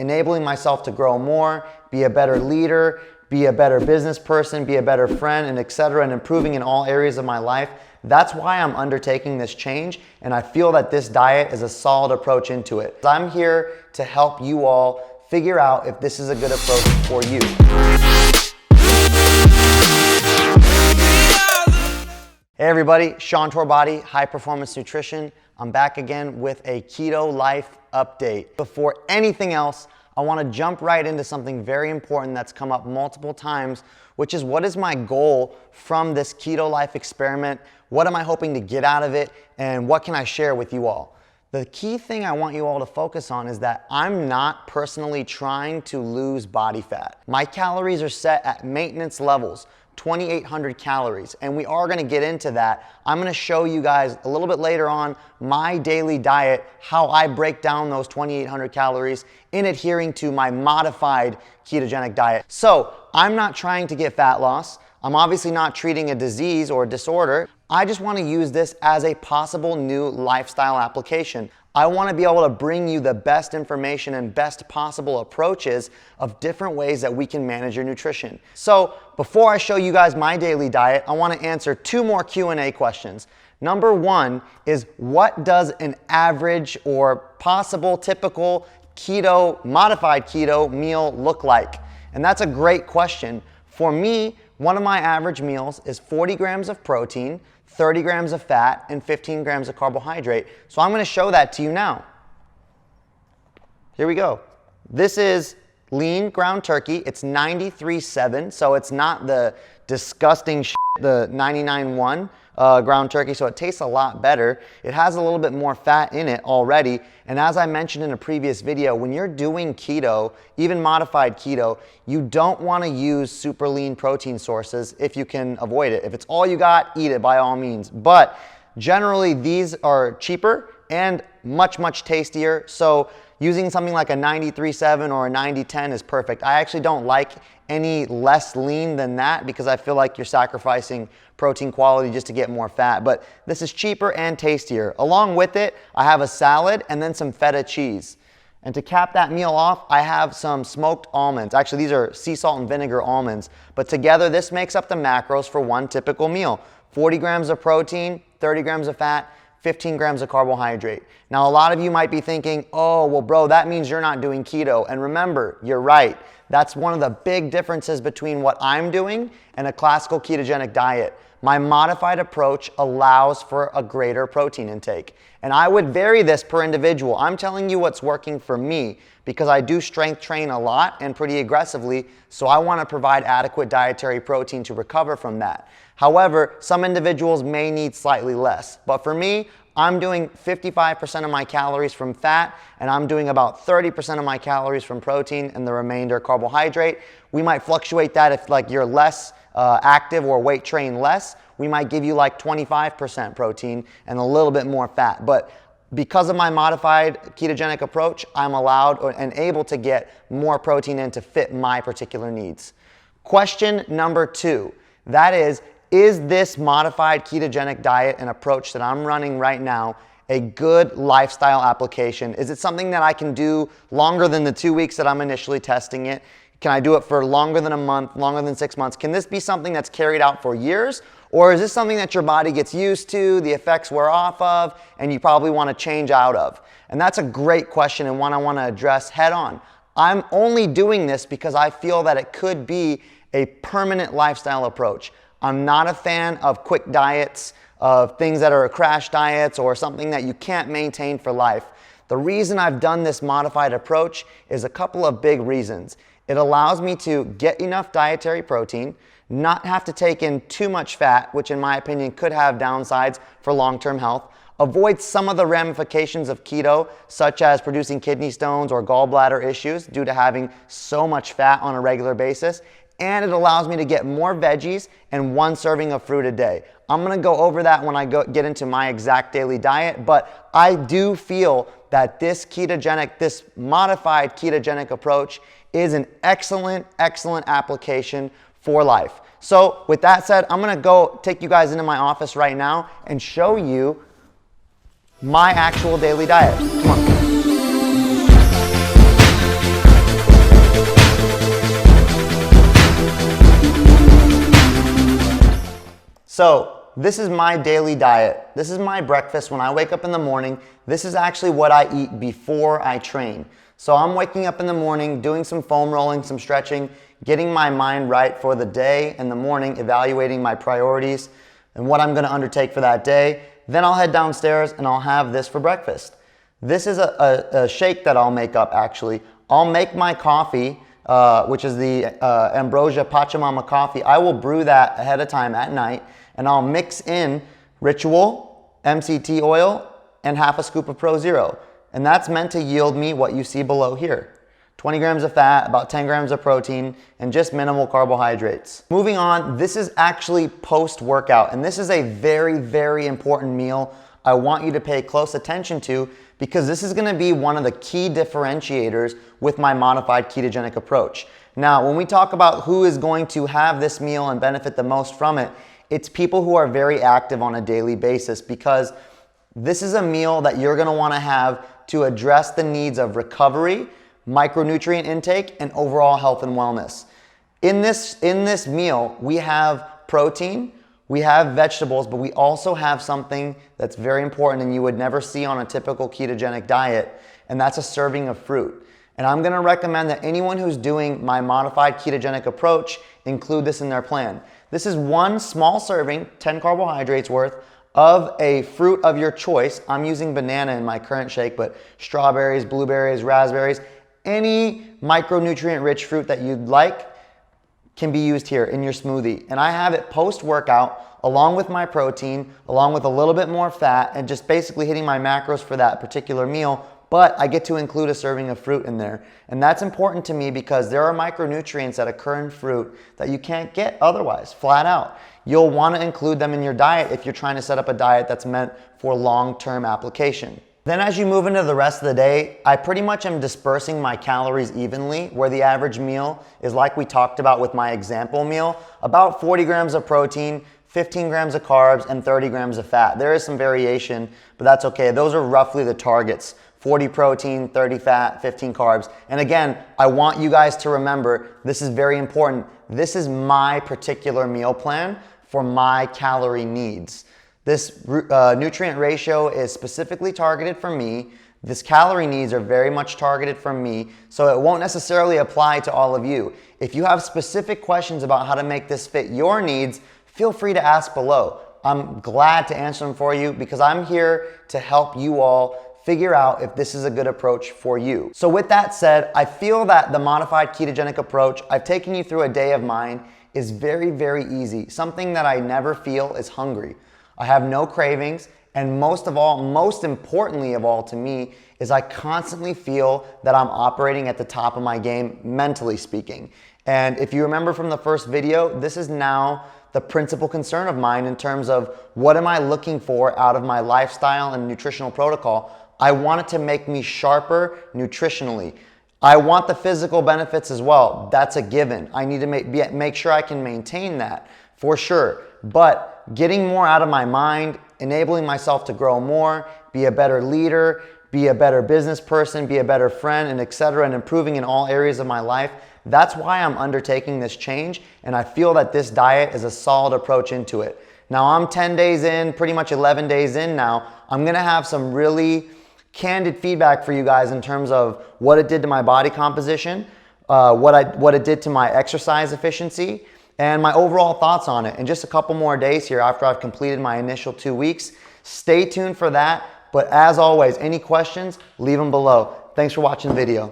enabling myself to grow more, be a better leader, be a better business person, be a better friend, and etc., and improving in all areas of my life. That's why I'm undertaking this change, and I feel that this diet is a solid approach into it. I'm here to help you all figure out if this is a good approach for you. Hey everybody, Sean Torbati, High Performance Nutrition. I'm back again with a Keto Life update. Before anything else, I want to jump right into something very important that's come up multiple times, which is what is my goal from this Keto Life experiment? What am I hoping to get out of it? And what can I share with you all? The key thing I want you all to focus on is that I'm not personally trying to lose body fat. My calories are set at maintenance levels, 2,800 calories, and we are gonna get into that. I'm gonna show you guys a little bit later on my daily diet, how I break down those 2,800 calories in adhering to my modified ketogenic diet. So I'm not trying to get fat loss. I'm obviously not treating a disease or a disorder. I just wanna use this as a possible new lifestyle application. I wanna be able to bring you the best information and best possible approaches of different ways that we can manage your nutrition. So before I show you guys my daily diet, I wanna answer two more Q&A questions. Number one is, what does an average or possible typical keto, modified keto meal look like? And that's a great question. For me, one of my average meals is 40 grams of protein, 30 grams of fat, and 15 grams of carbohydrate. So I'm gonna show that to you now. Here we go. This is lean ground turkey. It's 93.7, so it's not the disgusting shit, the 99.1 ground turkey, so it tastes a lot better. It has a little bit more fat in it already, and as I mentioned in a previous video, when you're doing keto, even modified keto, you don't want to use super lean protein sources if you can avoid it. If it's all you got, eat it by all means, but generally these are cheaper and much tastier, so using something like a 93.7 or a 90.10 is perfect. I actually don't like any less lean than that because I feel like you're sacrificing protein quality just to get more fat, but this is cheaper and tastier. Along with it, I have a salad and then some feta cheese. And to cap that meal off, I have some smoked almonds. Actually, these are sea salt and vinegar almonds, but together this makes up the macros for one typical meal. 40 grams of protein, 30 grams of fat, 15 grams of carbohydrate. Now, a lot of you might be thinking, oh, well, bro, that means you're not doing keto. And remember, you're right. That's one of the big differences between what I'm doing and a classical ketogenic diet. My modified approach allows for a greater protein intake. And I would vary this per individual. I'm telling you what's working for me because I do strength train a lot and pretty aggressively, so I want to provide adequate dietary protein to recover from that. However, some individuals may need slightly less, but for me, I'm doing 55% of my calories from fat, and I'm doing about 30% of my calories from protein and the remainder carbohydrate. We might fluctuate that if like you're less active or weight train less. We might give you like 25% protein and a little bit more fat. But because of my modified ketogenic approach, I'm allowed and able to get more protein in to fit my particular needs. Question number two, that is this modified ketogenic diet and approach that I'm running right now a good lifestyle application? Is it something that I can do longer than the 2 weeks that I'm initially testing it? Can I do it for longer than a month, longer than 6 months? Can this be something that's carried out for years? Or is this something that your body gets used to, the effects wear off of, and you probably want to change out of? And that's a great question and one I want to address head on. I'm only doing this because I feel that it could be a permanent lifestyle approach. I'm not a fan of quick diets, of things that are crash diets or something that you can't maintain for life. The reason I've done this modified approach is a couple of big reasons. It allows me to get enough dietary protein, not have to take in too much fat, which in my opinion could have downsides for long-term health, avoid some of the ramifications of keto, such as producing kidney stones or gallbladder issues due to having so much fat on a regular basis, and it allows me to get more veggies and 1 serving of fruit a day. I'm gonna go over that when I get into my exact daily diet, but I do feel that this modified ketogenic approach is an excellent application for life. So with that said, I'm gonna go take you guys into my office right now and show you my actual daily diet. Come on. So this is my daily diet. This is my breakfast when I wake up in the morning. This is actually what I eat before I train. So I'm waking up in the morning, doing some foam rolling, some stretching, getting my mind right for the day in the morning, evaluating my priorities and what I'm gonna undertake for that day. Then I'll head downstairs and I'll have this for breakfast. This is a shake that I'll make up actually. I'll make my coffee, which is the Ambrosia Pachamama coffee. I will brew that ahead of time at night, and I'll mix in Ritual, MCT oil, and half a scoop of Pro Zero. And that's meant to yield me what you see below here. 20 grams of fat, about 10 grams of protein, and just minimal carbohydrates. Moving on, this is actually post-workout, and this is a very, very important meal I want you to pay close attention to, because this is gonna be one of the key differentiators with my modified ketogenic approach. Now, when we talk about who is going to have this meal and benefit the most from it, it's people who are very active on a daily basis, because this is a meal that you're gonna wanna have to address the needs of recovery, micronutrient intake, and overall health and wellness. In this meal, we have protein, we have vegetables, but we also have something that's very important and you would never see on a typical ketogenic diet, and that's a serving of fruit. And I'm gonna recommend that anyone who's doing my modified ketogenic approach include this in their plan. This is one small serving, 10 carbohydrates worth, of a fruit of your choice. I'm using banana in my current shake, but strawberries, blueberries, raspberries, any micronutrient-rich fruit that you'd like can be used here in your smoothie. And I have it post-workout along with my protein, along with a little bit more fat, and just basically hitting my macros for that particular meal, but I get to include a serving of fruit in there. And that's important to me because there are micronutrients that occur in fruit that you can't get otherwise, flat out. You'll want to include them in your diet if you're trying to set up a diet that's meant for long-term application. Then as you move into the rest of the day, I pretty much am dispersing my calories evenly, where the average meal is, like we talked about with my example meal, about 40 grams of protein, 15 grams of carbs, and 30 grams of fat. There is some variation, but that's okay. Those are roughly the targets. 40 protein, 30 fat, 15 carbs. And again, I want you guys to remember, this is very important. This is my particular meal plan for my calorie needs. This nutrient ratio is specifically targeted for me. This calorie needs are very much targeted for me, so it won't necessarily apply to all of you. If you have specific questions about how to make this fit your needs, feel free to ask below. I'm glad to answer them for you because I'm here to help you all figure out if this is a good approach for you. So with that said, I feel that the modified ketogenic approach I've taken you through a day of mine is very, very easy. Something that I never feel is hungry. I have no cravings, and most of all, most importantly of all to me, is I constantly feel that I'm operating at the top of my game, mentally speaking. And if you remember from the first video, this is now the principal concern of mine in terms of what am I looking for out of my lifestyle and nutritional protocol. I want it to make me sharper nutritionally. I want the physical benefits as well. That's a given. I need to make sure I can maintain that for sure. But getting more out of my mind, enabling myself to grow more, be a better leader, be a better business person, be a better friend, and etc., and improving in all areas of my life. That's why I'm undertaking this change, and I feel that this diet is a solid approach into it. Now I'm 10 days in, pretty much 11 days in now. I'm gonna have some really candid feedback for you guys in terms of what it did to my body composition, what it did to my exercise efficiency, and my overall thoughts on it in just a couple more days here after I've completed my initial 2 weeks. Stay tuned for that, but as always, any questions, leave them below. Thanks for watching the video.